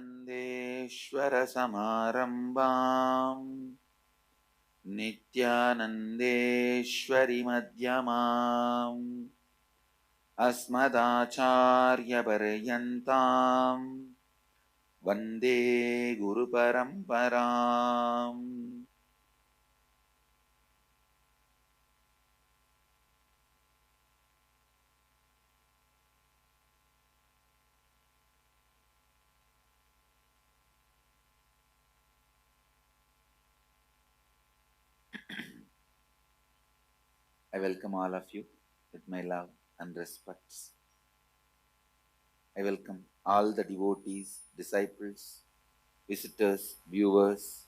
विवेकानन्देश्वरसमारम्भाम् नित्यानन्देश्वरिमध्यमाम् अस्मदाचार्यपर्यन्ताम् वन्दे गुरुपरम्पराम्. I welcome all of you with my love and respects. I welcome all the devotees, disciples, visitors, viewers,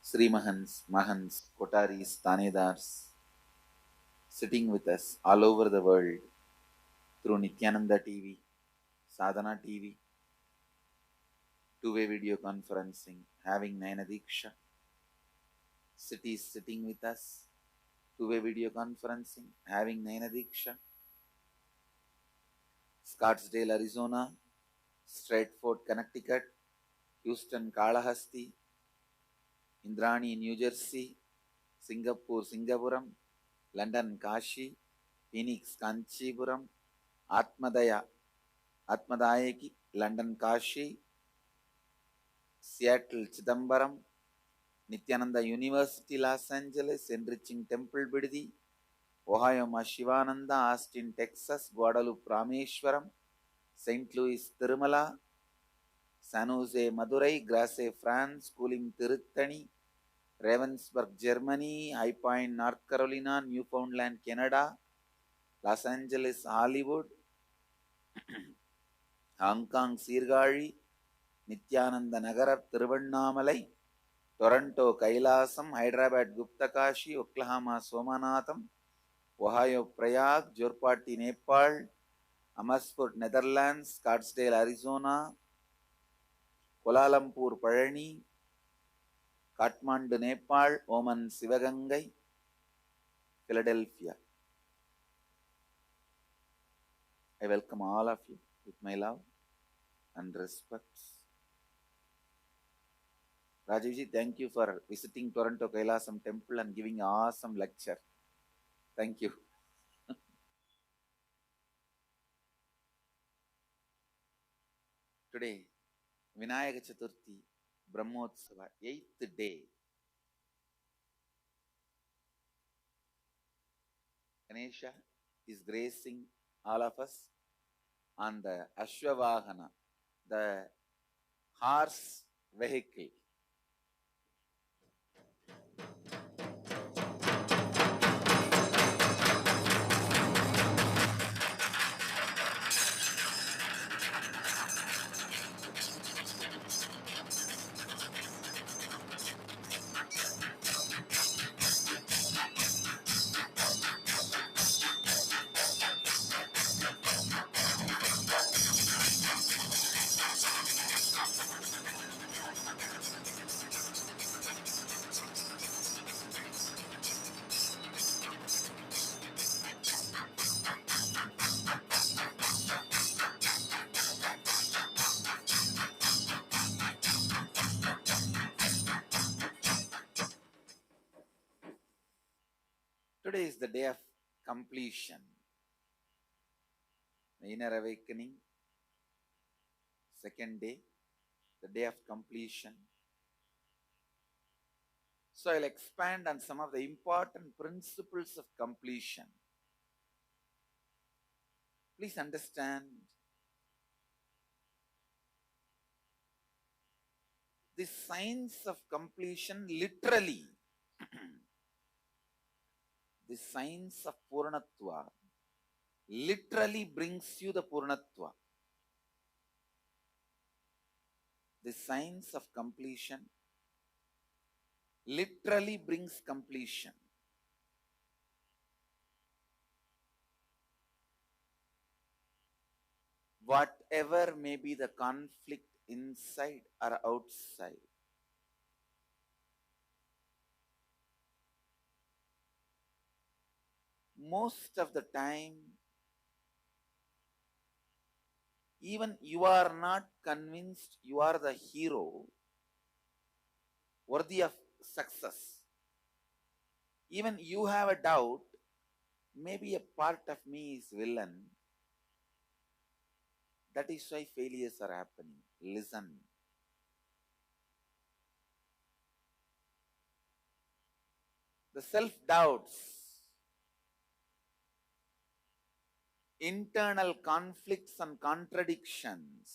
Sri Mahans, Mahans, Kotaris, Tanedars, sitting with us all over the world through Nityananda TV, Sadhana TV, two-way video conferencing, having Nayana Diksha. Cities sitting with us, two-way video conferencing, having Nayana Diksha. Scottsdale, Arizona, Stratford, Connecticut, Houston, Kalahasti, Indrani, New Jersey, Singapore, Singapuram, London, Kashi, Phoenix, Kanchipuram, Atmadayaki, London, Kashi, Seattle, Chidambaram, Nityananda University, Los Angeles, Enriching Temple, Biddi, Ohio, Shivananda, Austin, Texas, Guadalupe, Rameshwaram, St. Louis, Tirumala, San Jose, Madurai, Grasse, France, Cooling, Tiruttani, Ravensburg, Germany, High Point, North Carolina, Newfoundland, Canada, Los Angeles, Hollywood, Hong Kong, Sirgari, Nityananda Nagara, Tiruvannamalai, Toronto, Kailasam, Hyderabad, Guptakashi, Oklahoma, Somanatham, Ohio, Prayag, Jorpati, Nepal, Amersfoort, Netherlands, Scottsdale, Arizona, Kuala Lumpur, Palani, Kathmandu, Nepal, Oman, Sivagangai, Philadelphia. I welcome all of you with my love and respect. Rajivji, thank you for visiting Toronto Kailasam Temple and giving an awesome lecture. Thank you. Today, Vinayaka Chaturthi, Brahmotsava, 8th day. Ganesha is gracing all of us on the Ashwavahana, the horse vehicle. Today is the day of completion. The inner awakening, second day, the day of completion. So I'll expand on some of the important principles of completion. Please understand, the science of completion literally, the science of Purnatva literally brings you the Purnatva. The science of completion literally brings completion. Whatever may be the conflict inside or outside, most of the time even you are not convinced you are the hero worthy of success, even you have a doubt, maybe a part of me is villain. That is why failures are happening. Listen. The self-doubts, internal conflicts and contradictions,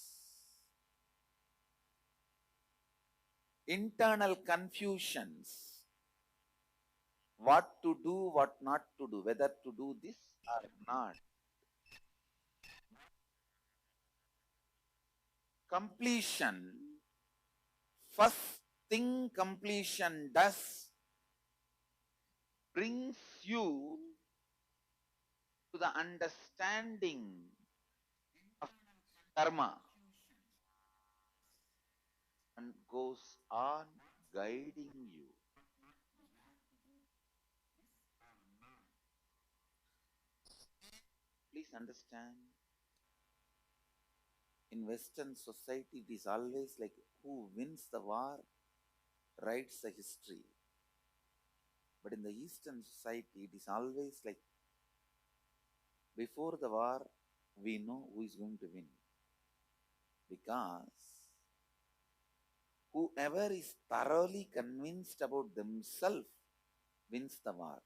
internal confusions, what to do, what not to do, whether to do this or not. Completion, first thing completion does, brings you to the understanding of karma and goes on guiding you. Please understand, in Western society, it is always like who wins the war writes the history. But in the Eastern society, it is always like before the war, we know who is going to win. Because whoever is thoroughly convinced about themselves wins the war.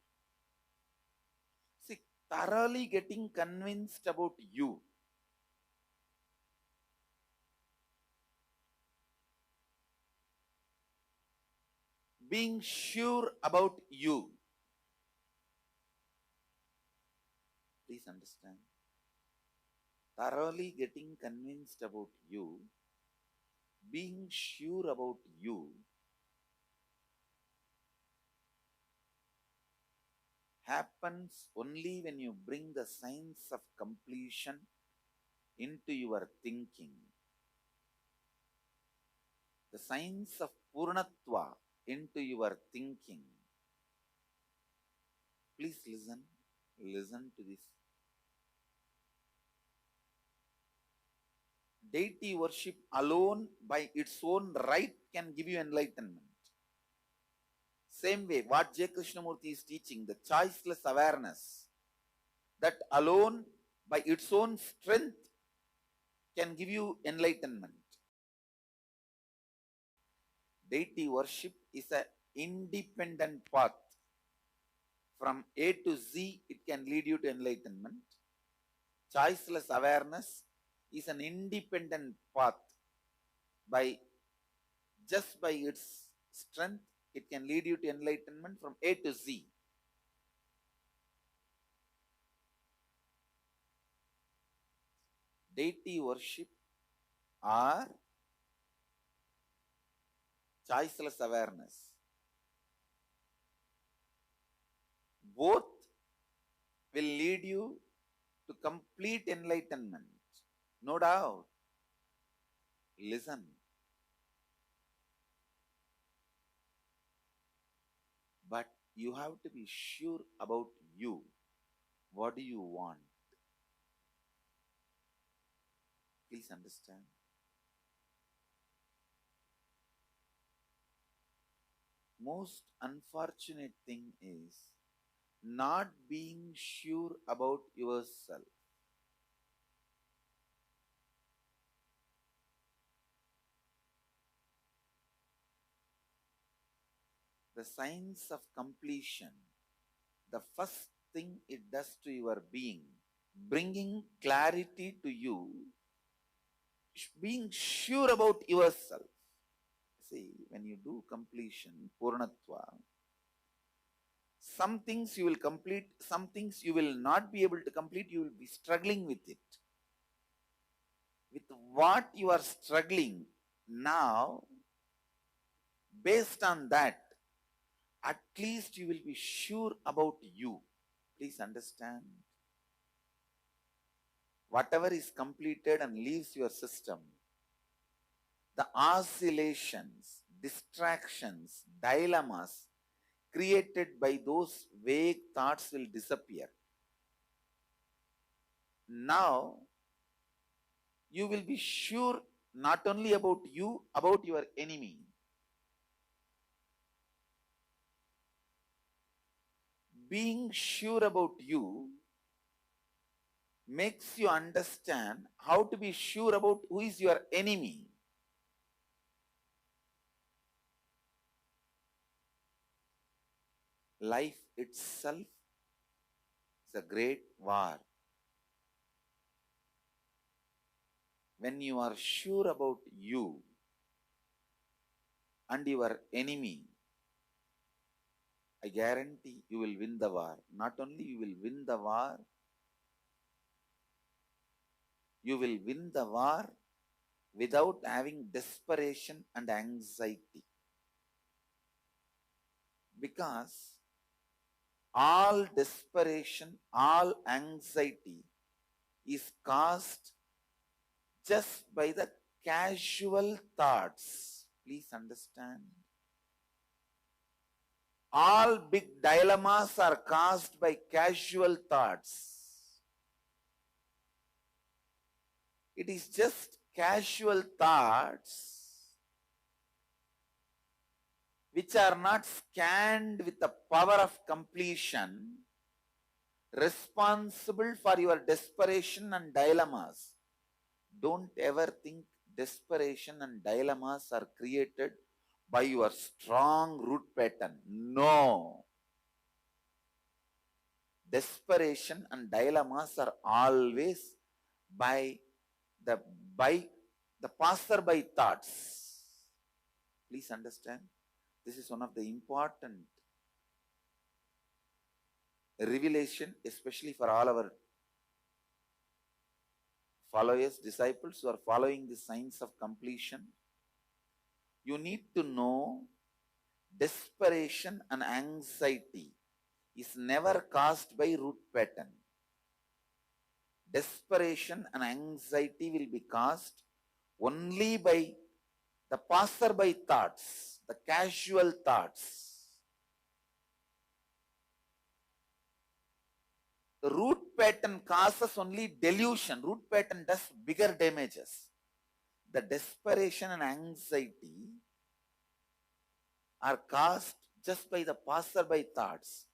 See, thoroughly getting convinced about you, being sure about you. Please understand. Thoroughly getting convinced about you, being sure about you, happens only when you bring the science of completion into your thinking. The science of Purnatva into your thinking. Please listen. Listen to this. Deity worship alone by its own right can give you enlightenment. Same way, what J. Krishnamurti is teaching, the choiceless awareness, that alone by its own strength can give you enlightenment. Deity worship is an independent path. From A to Z, it can lead you to enlightenment. Choiceless awareness is an independent path. Just by its strength, it can lead you to enlightenment from A to Z. Deity worship or choiceless awareness, both will lead you to complete enlightenment. No doubt. Listen. But you have to be sure about you. What do you want? Please understand. Most unfortunate thing is not being sure about yourself. The science of completion, the first thing it does to your being, bringing clarity to you, being sure about yourself. See, when you do completion, Purnatva, some things you will complete, some things you will not be able to complete, you will be struggling with it. With what you are struggling now, based on that, at least you will be sure about you. Please understand. Whatever is completed and leaves your system, the oscillations, distractions, dilemmas created by those vague thoughts will disappear. Now, You will be sure not only about you, about your enemy. Being sure about you makes you understand how to be sure about who is your enemy. Life itself is a great war. When you are sure about you and your enemy, I guarantee you will win the war. Not only you will win the war, you will win the war without having desperation and anxiety. Because all desperation, all anxiety is caused just by the casual thoughts. Please understand. All big dilemmas are caused by casual thoughts. It is just casual thoughts which are not scanned with the power of completion, responsible for your desperation and dilemmas. Don't ever think desperation and dilemmas are created by your strong root pattern. No. Desperation and dilemmas are always by the by the passerby thoughts. Please understand. This is one of the important revelation, especially for all our followers, disciples who are following the science of completion. You need to know desperation and anxiety is never caused by root pattern. Desperation and anxiety will be caused only by the passerby thoughts, the casual thoughts. The root pattern causes only delusion. Root pattern does bigger damages. The desperation and anxiety are caused just by the passerby thoughts.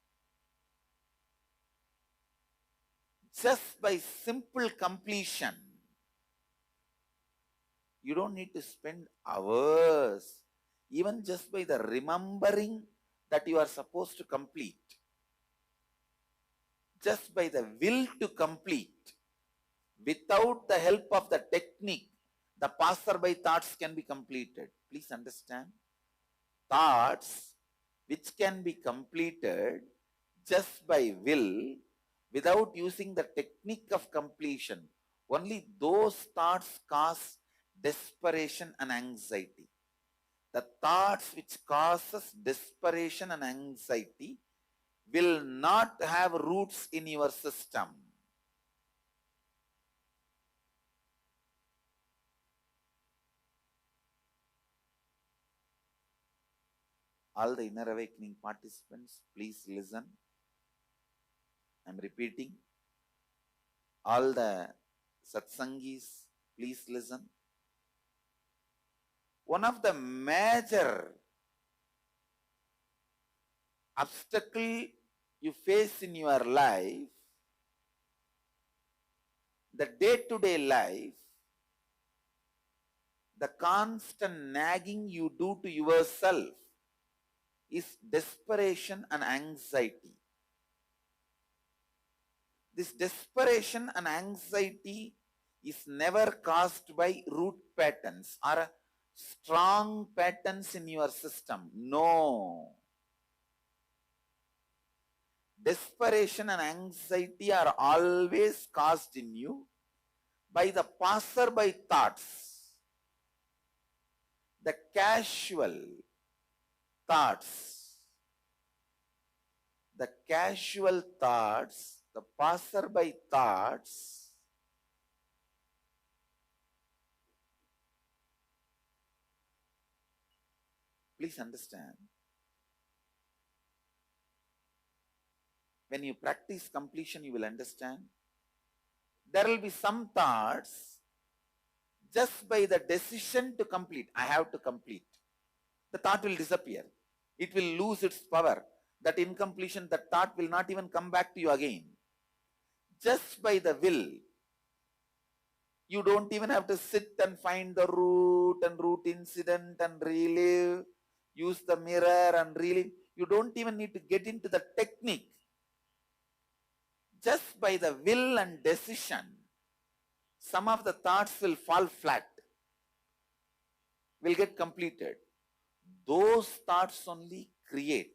Just by simple completion. You don't need to spend hours, even just by the remembering that you are supposed to complete. Just by the will to complete. Without the help of the technique, the passerby thoughts can be completed. Please understand. Thoughts which can be completed just by will without using the technique of completion. Only those thoughts cause desperation and anxiety. The thoughts which causes desperation and anxiety will not have roots in your system. All the inner awakening participants, please listen. I'm repeating. All the satsangis, please listen. One of the major obstacle you face in your life, the day-to-day life, the constant nagging you do to yourself is desperation and anxiety. This desperation and anxiety is never caused by root patterns or strong patterns in your system. No. Desperation and anxiety are always caused in you by the passerby thoughts, the casual thoughts, the casual thoughts, the passerby thoughts. Please understand. When you practice completion, you will understand. There will be some thoughts Just by the decision to complete, I have to complete, the thought will disappear. It will lose its power. That incompletion, that thought will not even come back to you again. Just by the will, you don't even have to sit and find the root and root incident and relive, use the mirror and relive. You don't even need to get into the technique. Just by the will and decision, some of the thoughts will fall flat, will get completed. Those thoughts only create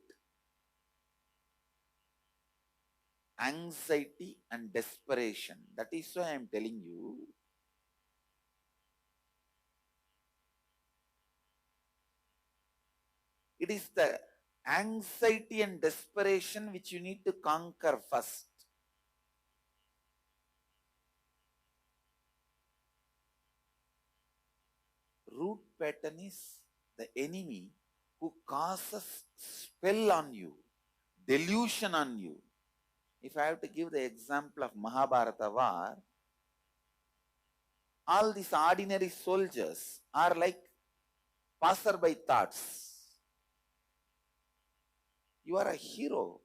anxiety and desperation. That is why I am telling you, it is the anxiety and desperation which you need to conquer first. Root pattern is the enemy who causes spell on you, delusion on you. If I have to give the example of Mahabharata war, all these ordinary soldiers are like passerby thoughts. You are a hero.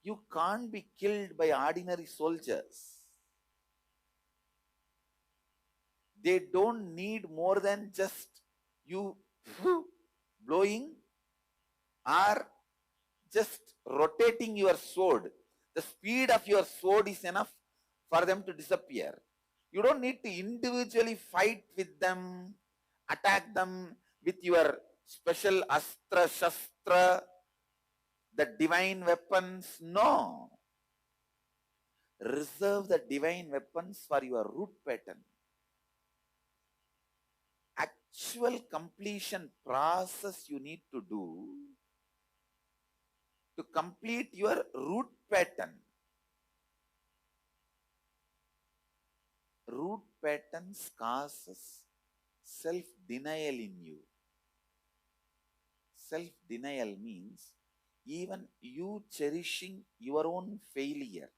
You can't be killed by ordinary soldiers. They don't need more than just you blowing or just rotating your sword. The speed of your sword is enough for them to disappear. You don't need to individually fight with them, attack them with your special astra shastra, the divine weapons. No. Reserve the divine weapons for your root pattern. Actual completion process you need to do to complete your root pattern. Root patterns causes self-denial in you. Self-denial means even you cherishing your own failure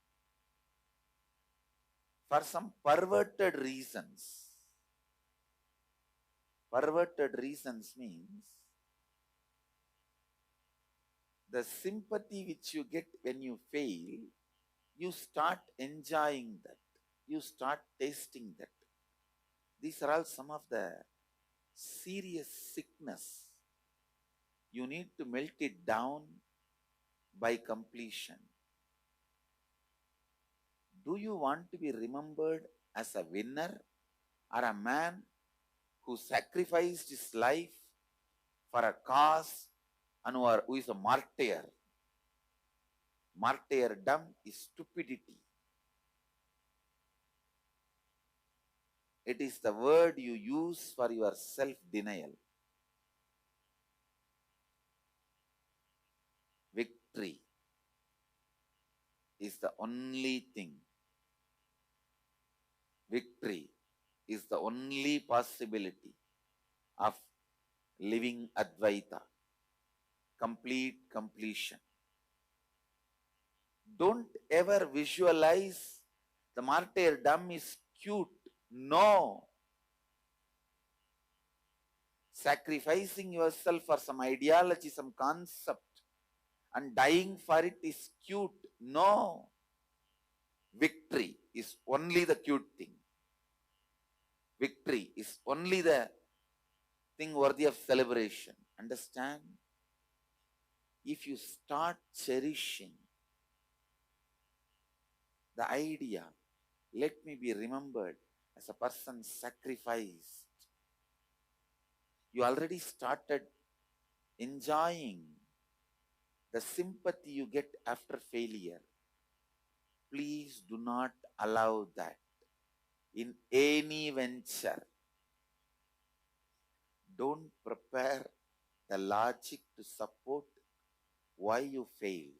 for some perverted reasons. Perverted reasons means the sympathy which you get when you fail, you start enjoying that. You start tasting that. These are all some of the serious sickness. You need to melt it down by completion. Do you want to be remembered as a winner or a man who sacrificed his life for a cause and who is a martyr? Martyrdom is stupidity. It is the word you use for your self-denial. Victory is the only thing. Victory is the only possibility of living Advaita. Complete completion. Don't ever visualize the martyrdom is cute. No. Sacrificing yourself for some ideology, some concept, and dying for it is cute. No. Victory is only the cute thing. Victory is only the thing worthy of celebration. Understand? If you start cherishing the idea, let me be remembered as a person sacrificed, you already started enjoying the sympathy you get after failure. Please do not allow that in any venture. Don't prepare the logic to support why you failed.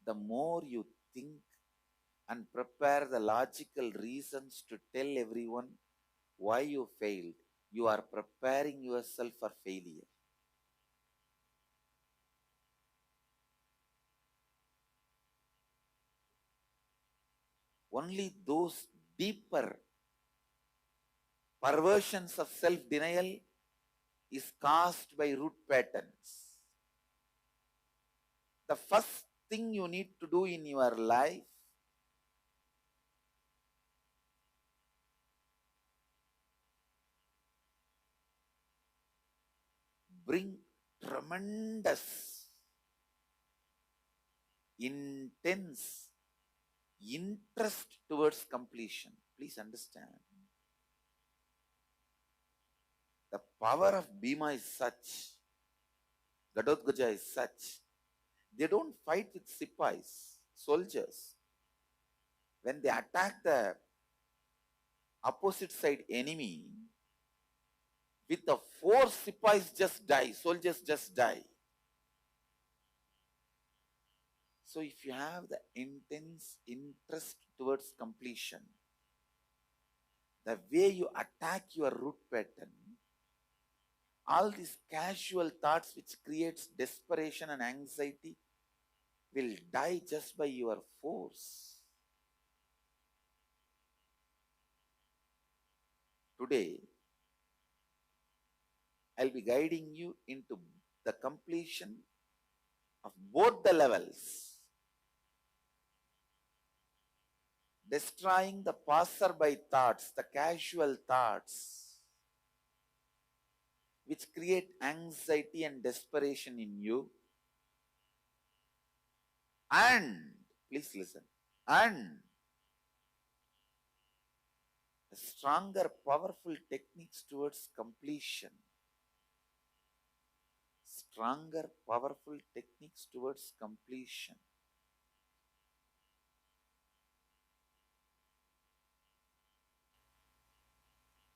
The more you think and prepare the logical reasons to tell everyone why you failed, you are preparing yourself for failure. Only those deeper perversions of self-denial is caused by root patterns. The first thing you need to do in your life, bring tremendous, intense interest towards completion. Please understand. The power of Bhima is such, Gadotkaja is such, they don't fight with sipais, soldiers. When they attack the opposite side enemy, with the four sipais just die, soldiers just die. So if you have the intense interest towards completion, the way you attack your root pattern, all these casual thoughts which creates desperation and anxiety will die just by your force. Today, I'll be guiding you into the completion of both the levels, destroying the passerby thoughts, the casual thoughts, which create anxiety and desperation in you. And, please listen, and stronger, powerful techniques towards completion. Stronger, powerful techniques towards completion.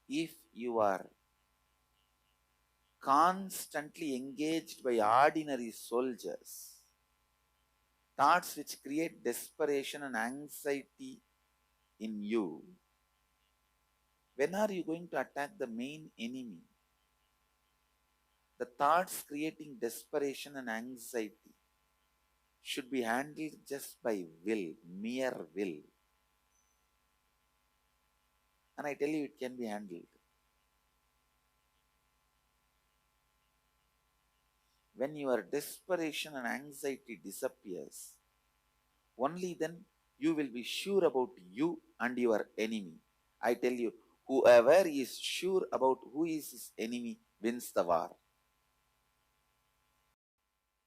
If you are constantly engaged by ordinary soldiers, thoughts which create desperation and anxiety in you, when are you going to attack the main enemy? The thoughts creating desperation and anxiety should be handled just by will, mere will. And I tell you, it can be handled. When your desperation and anxiety disappears, only then you will be sure about you and your enemy. I tell you, whoever is sure about who is his enemy wins the war.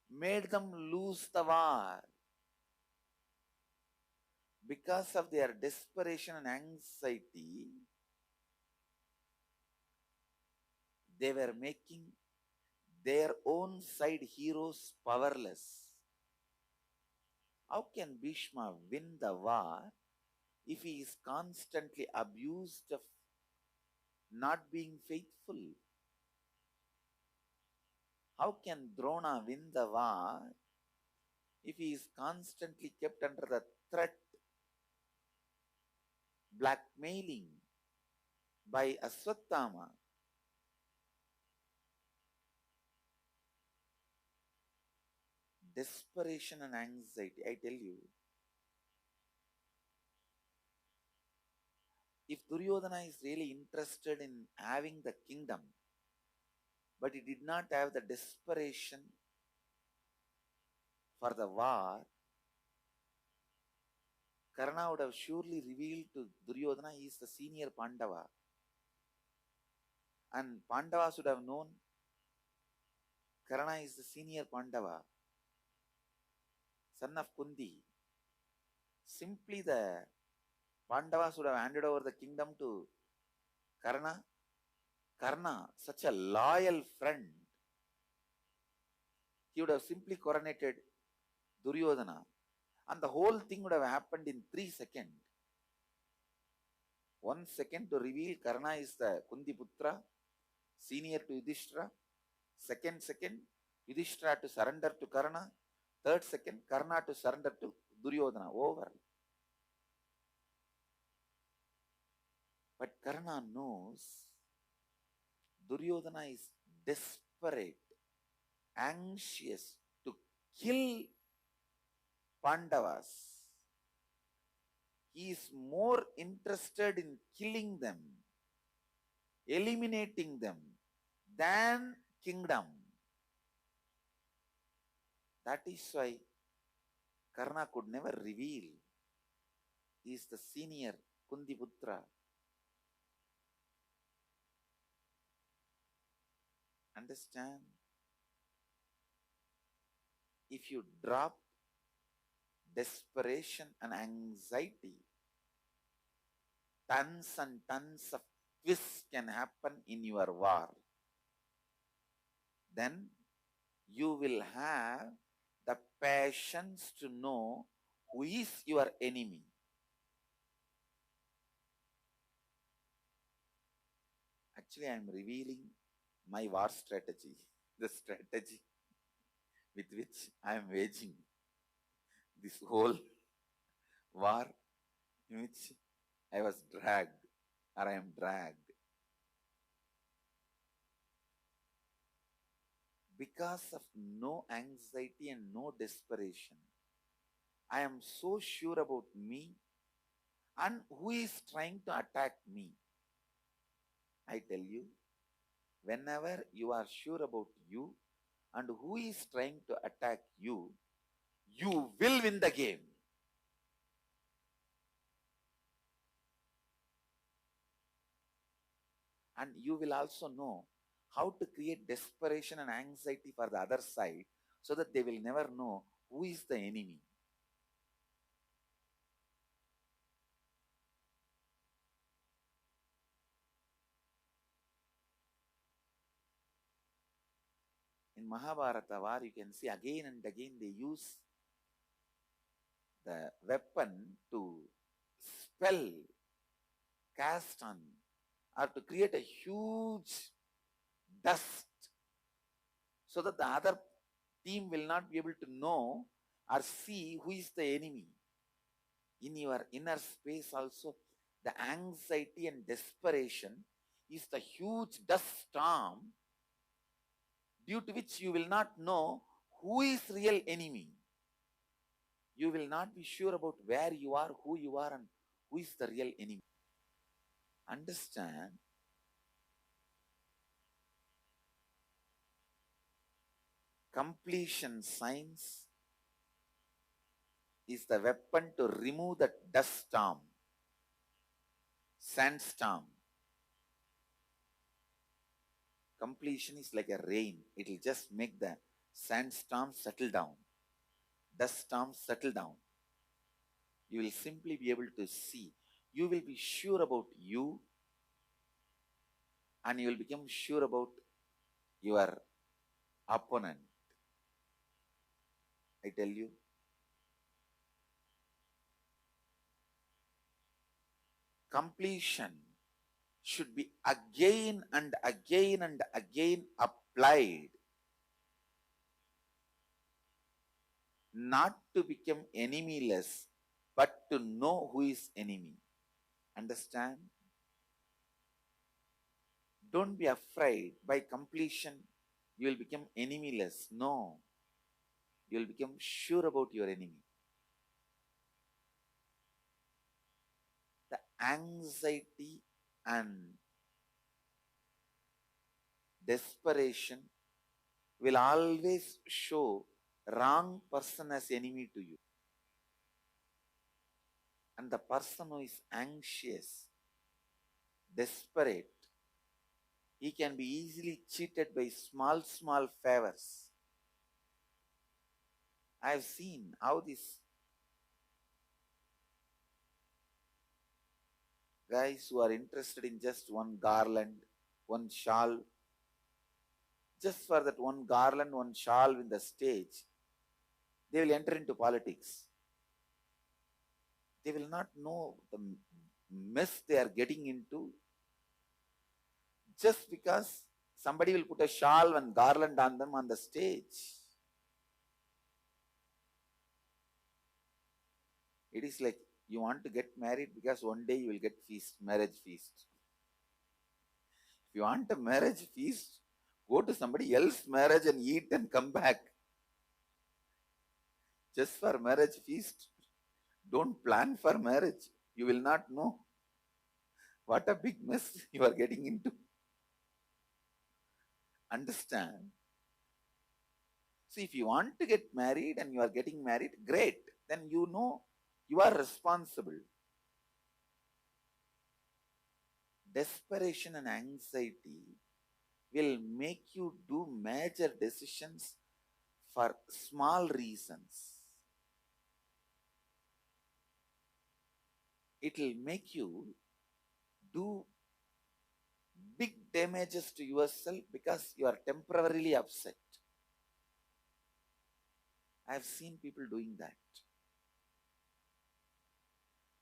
Made them lose the war. Because of their desperation and anxiety, they were making their own side heroes powerless. How can Bhishma win the war if he is constantly abused of not being faithful? How can Drona win the war if he is constantly kept under the threat, blackmailing by Aswathama? Desperation and anxiety, I tell you, if Duryodhana is really interested in having the kingdom, but he did not have the desperation for the war, Karna would have surely revealed to Duryodhana he is the senior Pandava. And Pandavas would have known Karna is the senior Pandava, son of Kundi. Simply the Pandavas would have handed over the kingdom to Karna. Karna, such a loyal friend, he would have simply coronated Duryodhana. And the whole thing would have happened in 3 seconds. 1 second to reveal Karna is the Kundi Putra, senior to Yudhishthira. Second, Yudhishthira to surrender to Karna. Third second, Karna to surrender to Duryodhana. Over. But Karna knows Duryodhana is desperate, anxious to kill Pandavas. he is more interested in killing them, eliminating them, than kingdom. That is why Karna could never reveal. He is the senior Kundiputra. Understand? If you drop desperation and anxiety, tons and tons of twists can happen in your war. Then you will have the patience to know who is your enemy. Actually, I am revealing my war strategy, the strategy with which I am waging this whole war in which I was dragged, or I am dragged. Because of no anxiety and no desperation, I am so sure about me and who is trying to attack me. I tell you, whenever you are sure about you and who is trying to attack you, you will win the game. And you will also know how to create desperation and anxiety for the other side so that they will never know who is the enemy. In Mahabharata war, you can see again and again they use the weapon to spell, cast on, or to create a huge dust so that the other team will not be able to know or see who is the enemy. In your inner space also, the anxiety and desperation is the huge dust storm due to which you will not know who is real enemy. You will not be sure about where you are, who you are, and who is the real enemy. Understand? Completion science is the weapon to remove the dust storm, sandstorm. Completion is like a rain. It will just make the sandstorm settle down, dust storm settle down. You will simply be able to see. You will be sure about you and you will become sure about your opponent. I tell you, completion should be again and again and again applied, not to become enemyless, but to know who is enemy. Understand? Don't be afraid. By completion, you will become enemyless. No. You will become sure about your enemy. The anxiety and desperation will always show wrong person as enemy to you. And the person who is anxious, desperate, he can be easily cheated by small, small favors. I have seen how these guys who are interested in just one garland, one shawl, just for that one garland, one shawl in the stage, they will enter into politics. They will not know the mess they are getting into just because somebody will put a shawl and garland on them on the stage. It is like you want to get married because one day you will get feast, marriage feast. If you want a marriage feast, go to somebody else's marriage and eat and come back. Just for marriage feast, don't plan for marriage. You will not know what a big mess you are getting into. Understand? See, if you want to get married and you are getting married, great. Then you know you are responsible. Desperation and anxiety will make you do major decisions for small reasons. It will make you do big damages to yourself because you are temporarily upset. I have seen people doing that.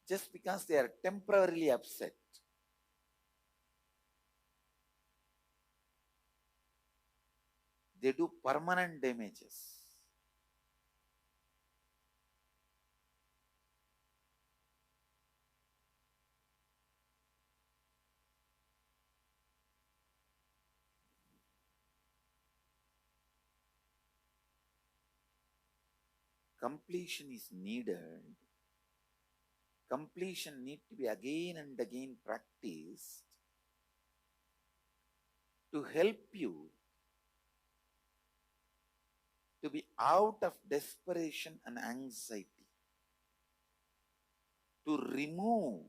Just because they are temporarily upset, they do permanent damages. Completion is needed. Completion need to be again and again practiced to help you to be out of desperation and anxiety, to remove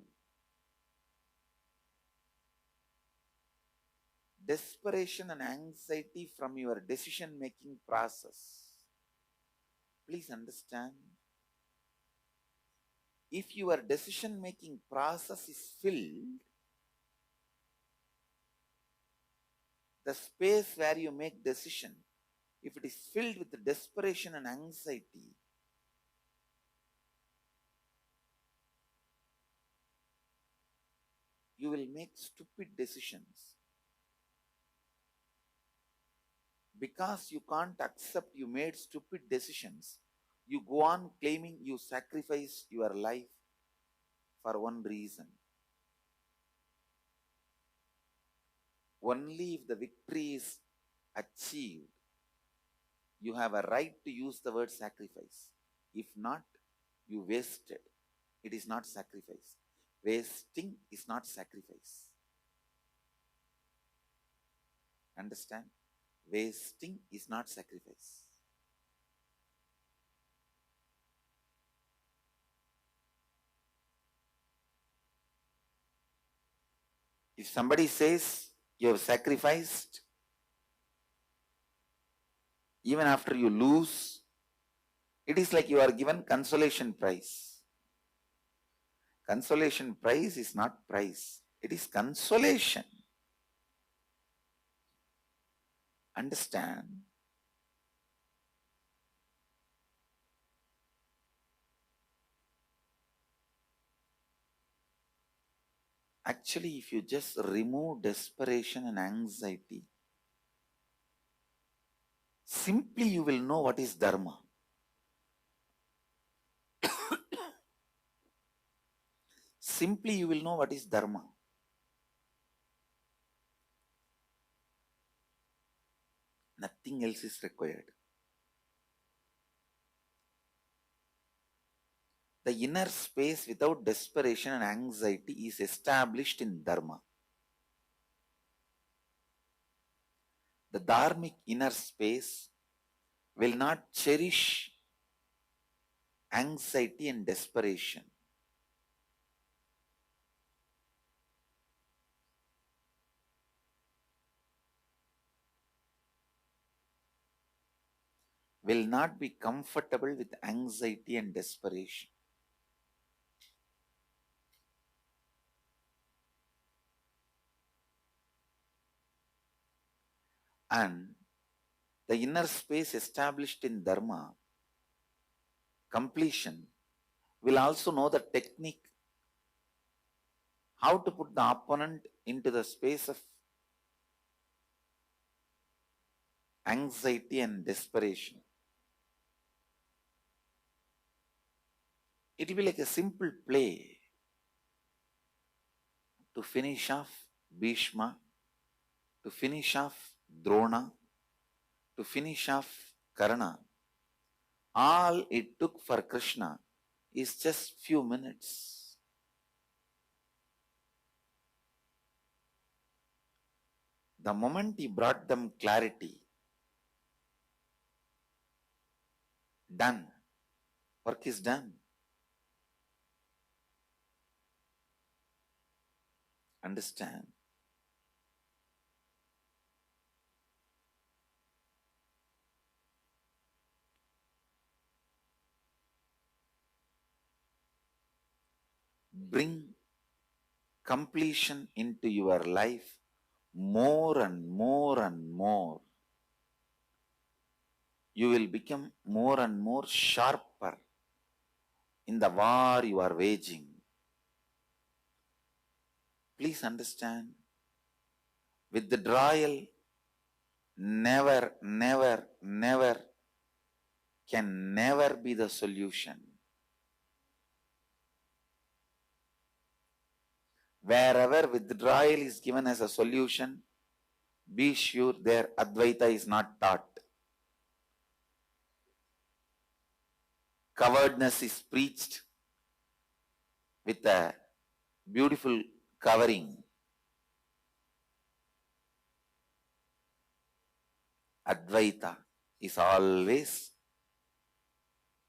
desperation and anxiety from your decision making process. Please understand, if your decision making process is filled, the space where you make decision, if it is filled with desperation and anxiety, you will make stupid decisions. Because you can't accept you made stupid decisions, you go on claiming you sacrificed your life for one reason. Only if the victory is achieved, you have a right to use the word sacrifice. If not, you wasted. It is not sacrifice. Wasting is not sacrifice. Understand? Wasting is not sacrifice. If somebody says you have sacrificed, even after you lose, it is like you are given consolation prize. Consolation prize is not prize. It is consolation. Understand? Actually, if you just remove desperation and anxiety, simply you will know what is dharma. Simply you will know what is dharma. Nothing else is required. The inner space without desperation and anxiety is established in dharma. The dharmic inner space will not cherish anxiety and desperation. Will not be comfortable with anxiety and desperation. And the inner space established in dharma, completion, will also know the technique how to put the opponent into the space of anxiety and desperation. It will be like a simple play to finish off Bhishma, to finish off Drona, to finish off Karna. All it took for Krishna is just few minutes. The moment you brought them clarity, done. Work is done. Understand? Bring completion into your life more and more and more. You will become more and more sharper in the war you are waging. Please understand, withdrawal never, never, never can never be the solution. Wherever withdrawal is given as a solution, be sure there Advaita is not taught. Coveredness is preached with a beautiful covering. Advaita is always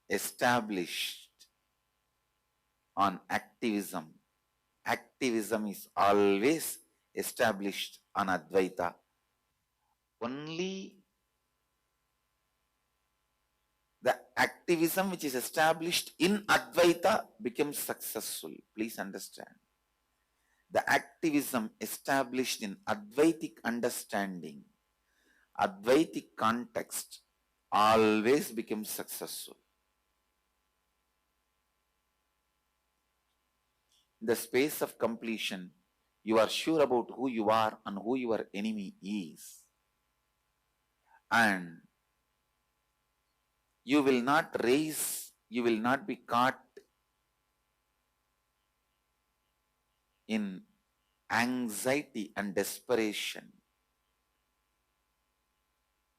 established on activism. Activism is always established on Advaita. Only the activism which is established in Advaita becomes successful. Please understand. The activism established in Advaitic understanding, Advaitic context, always becomes successful. In the space of completion, you are sure about who you are and who your enemy is. And you will not be caught in anxiety and desperation.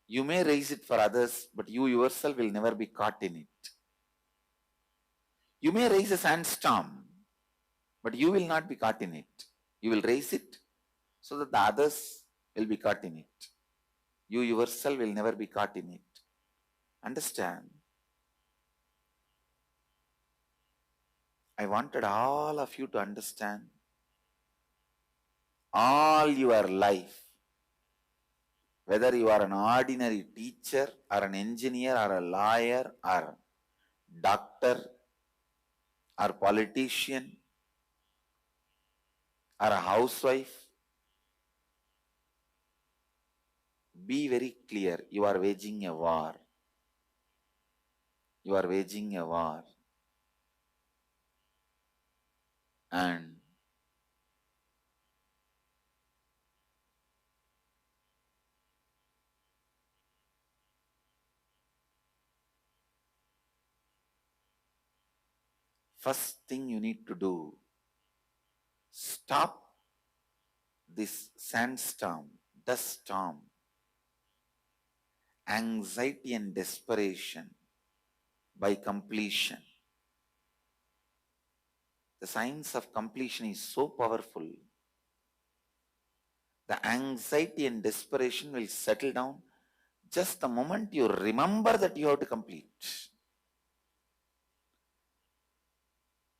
You may raise it for others, but you yourself will never be caught in it. You may raise a sandstorm, but you will not be caught in it. You will raise it so that the others will be caught in it. You yourself will never be caught in it. Understand? I wanted all of you to understand all your life, whether you are an ordinary teacher or an engineer or a lawyer or doctor or politician or a housewife, be very clear, you are waging a war. You are waging a war. And first thing you need to do, stop this sandstorm, dust storm, anxiety and desperation by completion. The science of completion is so powerful. The anxiety and desperation will settle down just the moment you remember that you have to complete.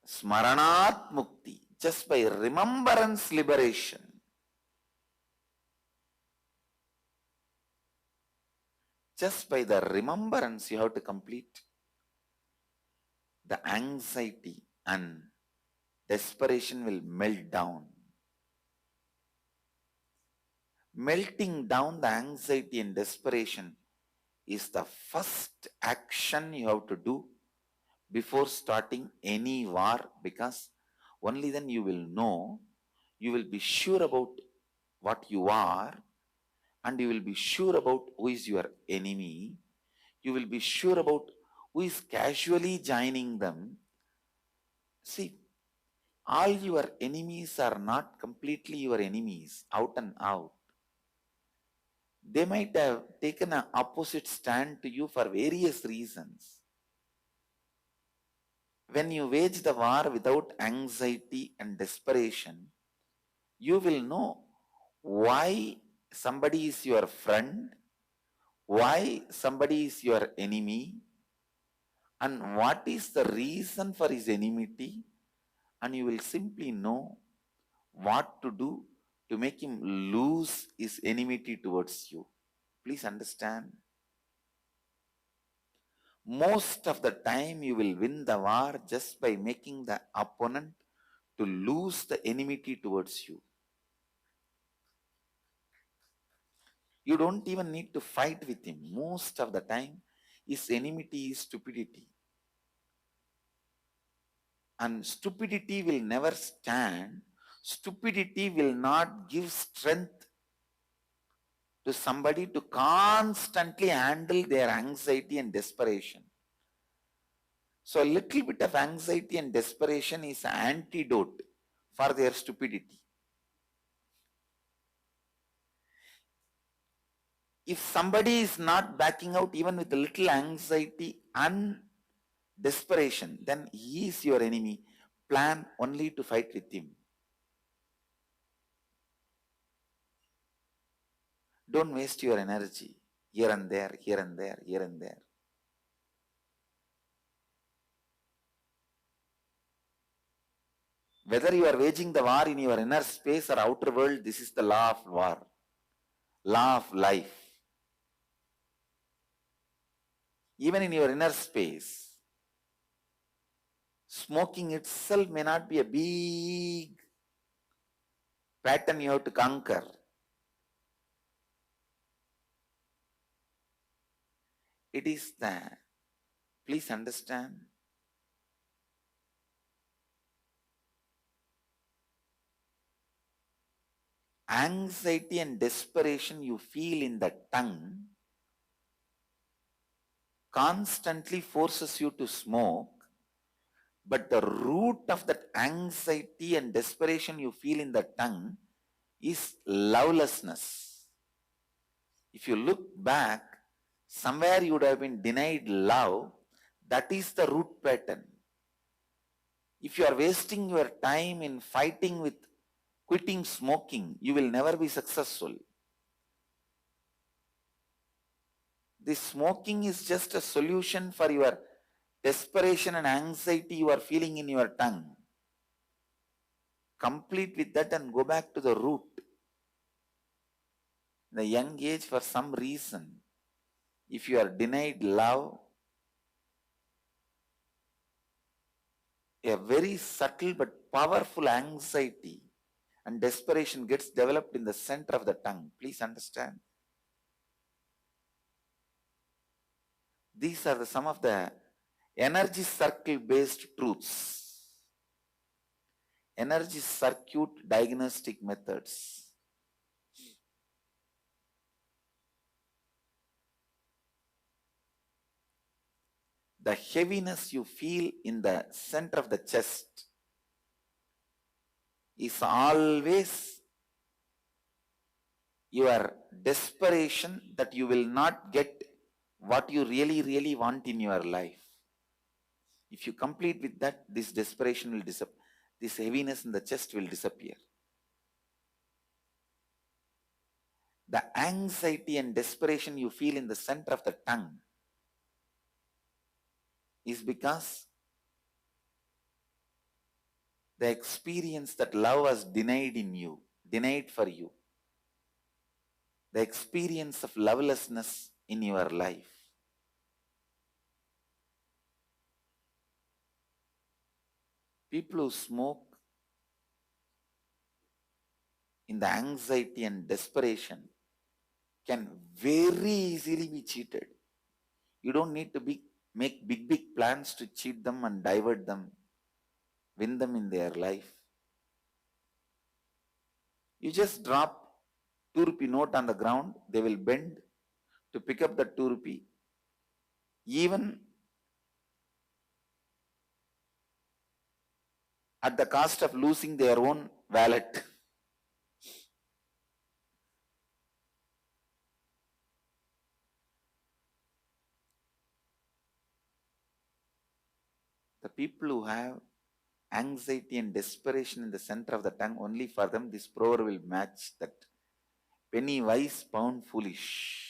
Smaranat mukti, just by remembrance liberation. Just by the remembrance you have to complete. The anxiety and desperation will melt down. Melting down the anxiety and desperation is the first action you have to do before starting any war, because only then you will know, you will be sure about what you are, and you will be sure about who is your enemy. You will be sure about who is casually joining them. See, all your enemies are not completely your enemies, out and out. They might have taken an opposite stand to you for various reasons. When you wage the war without anxiety and desperation, you will know why somebody is your friend, why somebody is your enemy, and what is the reason for his enmity, and you will simply know what to do to make him lose his enmity towards you. Please understand. Most of the time, you will win the war just by making the opponent to lose the enmity towards you. You don't even need to fight with him. Most of the time, his enmity is stupidity. And stupidity will never stand. Stupidity will not give strength to somebody to constantly handle their anxiety and desperation. So a little bit of anxiety and desperation is an antidote for their stupidity. If somebody is not backing out even with a little anxiety and desperation, then he is your enemy. Plan only to fight with him. Don't waste your energy here and there, here and there, here and there. Whether you are waging the war in your inner space or outer world, this is the law of war, law of life. Even in your inner space, smoking itself may not be a big pattern you have to conquer. It is that, please understand, anxiety and desperation you feel in the tongue constantly forces you to smoke, but the root of that anxiety and desperation you feel in the tongue is lovelessness. If you look back, somewhere you would have been denied love. That is the root pattern. If you are wasting your time in fighting with quitting smoking, you will never be successful. This smoking is just a solution for your desperation and anxiety you are feeling in your tongue. Complete with that and go back to the root. In the young age, for some reason, if you are denied love, a very subtle but powerful anxiety and desperation gets developed in the center of the tongue. Please understand. These are some of the energy circle based truths, energy circuit diagnostic methods. The heaviness you feel in the center of the chest is always your desperation that you will not get what you really want in your life. If you complete with that, this desperation will disappear. This heaviness in the chest will disappear. The anxiety and desperation you feel in the center of the tongue is because the experience that love was denied in you, denied for you, the experience of lovelessness in your life. People who smoke in the anxiety and desperation can very easily be cheated. You don't need to make big plans to cheat them and divert them, win them in their life. You just drop 2 rupee note on the ground, they will bend to pick up the 2 rupee. Even at the cost of losing their own wallet. The people who have anxiety and desperation in the center of the tongue, only for them this proverb will match that. Penny wise, pound foolish.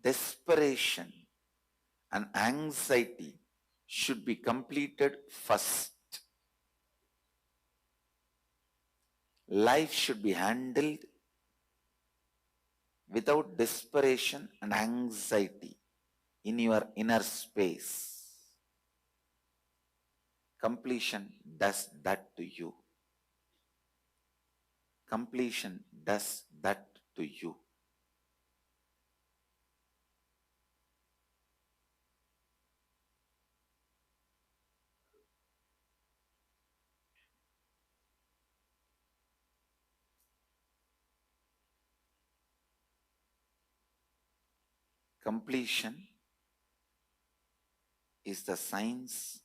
Desperation and anxiety should be completed first. Life should be handled without desperation and anxiety in your inner space. Completion does that to you. Completion does that to you. Completion is the science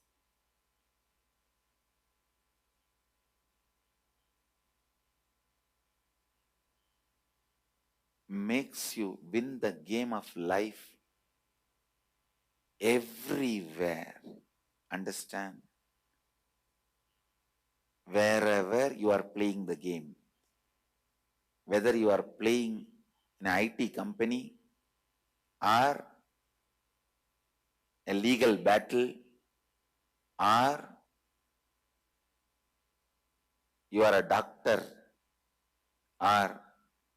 makes you win the game of life everywhere. Understand? Wherever you are playing the game, whether you are playing in an IT company or a legal battle, or you are a doctor, or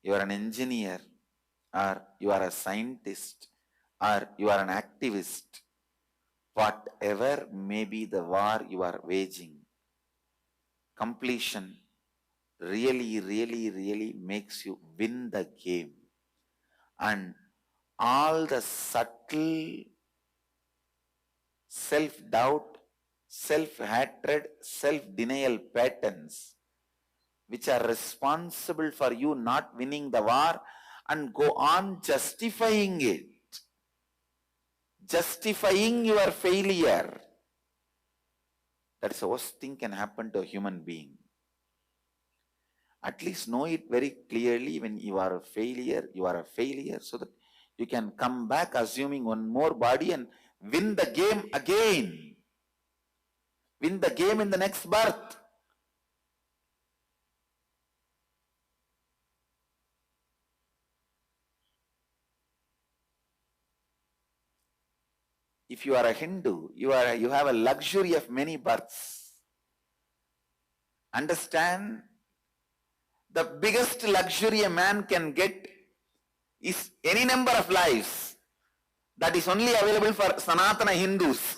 you are an engineer, or you are a scientist, or you are an activist, whatever may be the war you are waging, completion really makes you win the game. And all the subtle self-doubt, self-hatred, self-denial patterns which are responsible for you not winning the war and go on justifying it, justifying your failure. That's the worst thing can happen to a human being. At least know it very clearly. When you are a failure, you are a failure, so that you can come back assuming one more body and win the game again. Win the game in the next birth. If you are a Hindu, you have a luxury of many births. Understand? The biggest luxury a man can get is any number of lives. That is only available for Sanatana Hindus.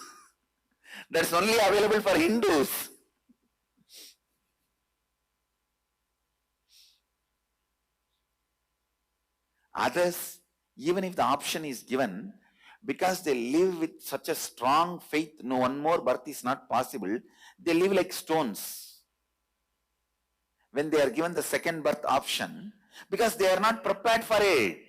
That's only available for Hindus. Others, even if the option is given, because they live with such a strong faith, no one more birth is not possible, they live like stones. When they are given the second birth option, because they are not prepared for it.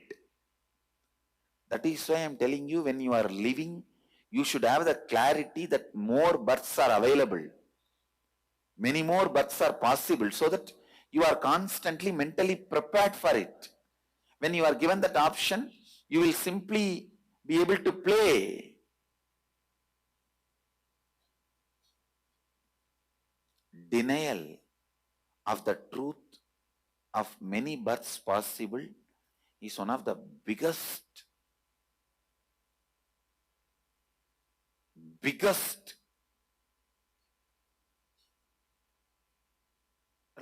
That is why I am telling you, when you are living, you should have the clarity that more births are available. Many more births are possible, so that you are constantly mentally prepared for it. When you are given that option, you will simply be able to play. Denial of the truth of many births possible is one of the biggest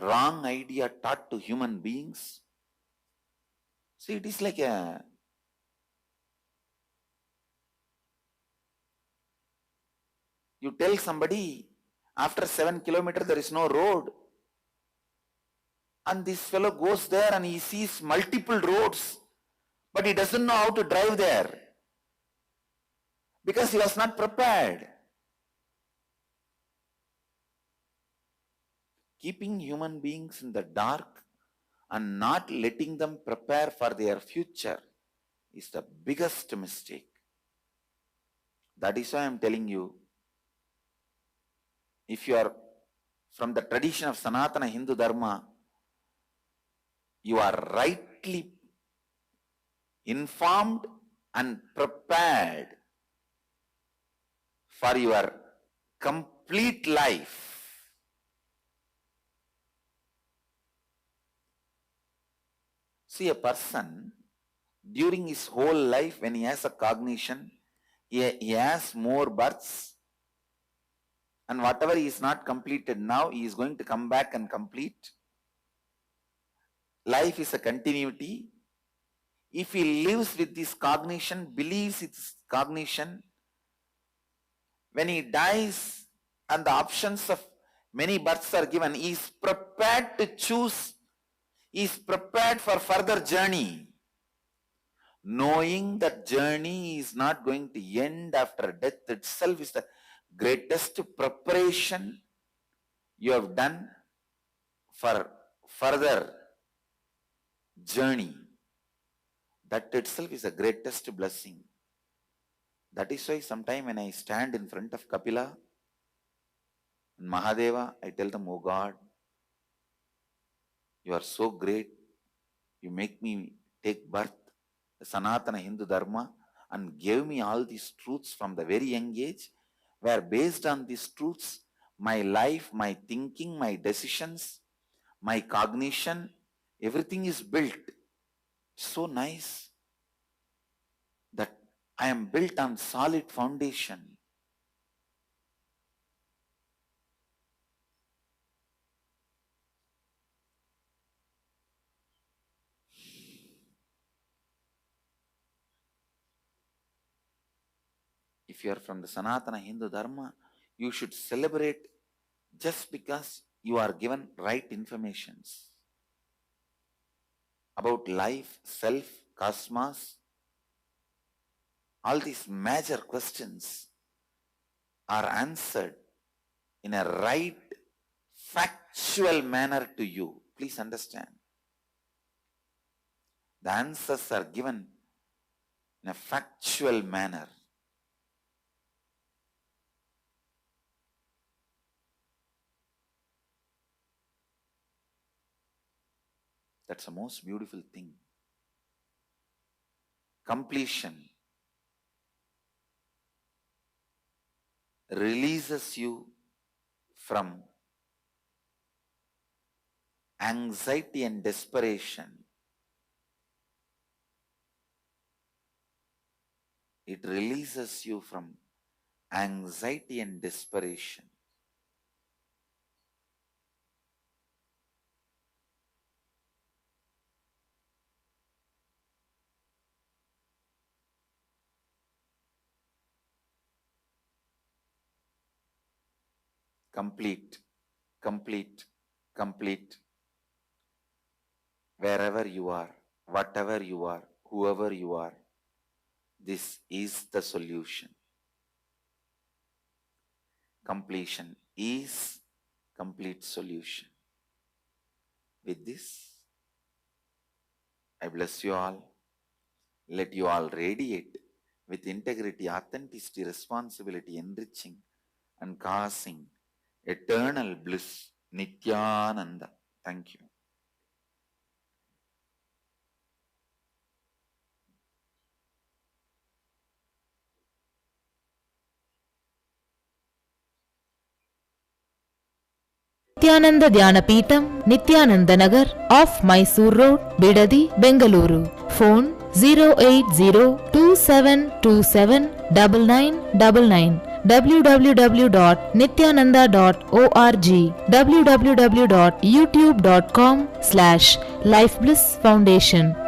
wrong idea taught to human beings. See, it is like you tell somebody, after 7 kilometers there is no road. And this fellow goes there and he sees multiple roads, but he doesn't know how to drive there because he was not prepared. Keeping human beings in the dark and not letting them prepare for their future is the biggest mistake. That is why I am telling you, if you are from the tradition of Sanatana Hindu Dharma, you are rightly informed and prepared for your complete life. See, a person during his whole life, when he has a cognition, he has more births, and whatever he is not completed now, he is going to come back and complete. Life is a continuity. If he lives with this cognition, believes it's cognition, when he dies and the options of many births are given, he is prepared to choose, he is prepared for further journey, knowing that journey is not going to end after death itself is the greatest preparation you have done for further journey. That itself is the greatest blessing. That is why sometime when I stand in front of Kapila and Mahadeva, I tell them, oh God, you are so great. You make me take birth, the Sanatana Hindu Dharma, and gave me all these truths from the very young age, where based on these truths, my life, my thinking, my decisions, my cognition, everything is built. So nice that I am built on solid foundation. If you are from the Sanatana Hindu Dharma, you should celebrate just because you are given right informations about life, self, cosmos. All these major questions are answered in a right, factual manner to you. Please understand. The answers are given in a factual manner. That's the most beautiful thing. Completion releases you from anxiety and desperation. It releases you from anxiety and desperation. Complete, complete, complete. Wherever you are, whatever you are, whoever you are, this is the solution. Completion is complete solution. With this, I bless you all. Let you all radiate with integrity, authenticity, responsibility, enriching and causing eternal bliss. Nityananda. Thank you. Nityananda Dhyanapitham, Nityananda Nagar, off Mysore Road, Bidadi, Bengaluru. Phone 08027279999. www.nityananda.org, www.youtube.com/Life Bliss Foundation.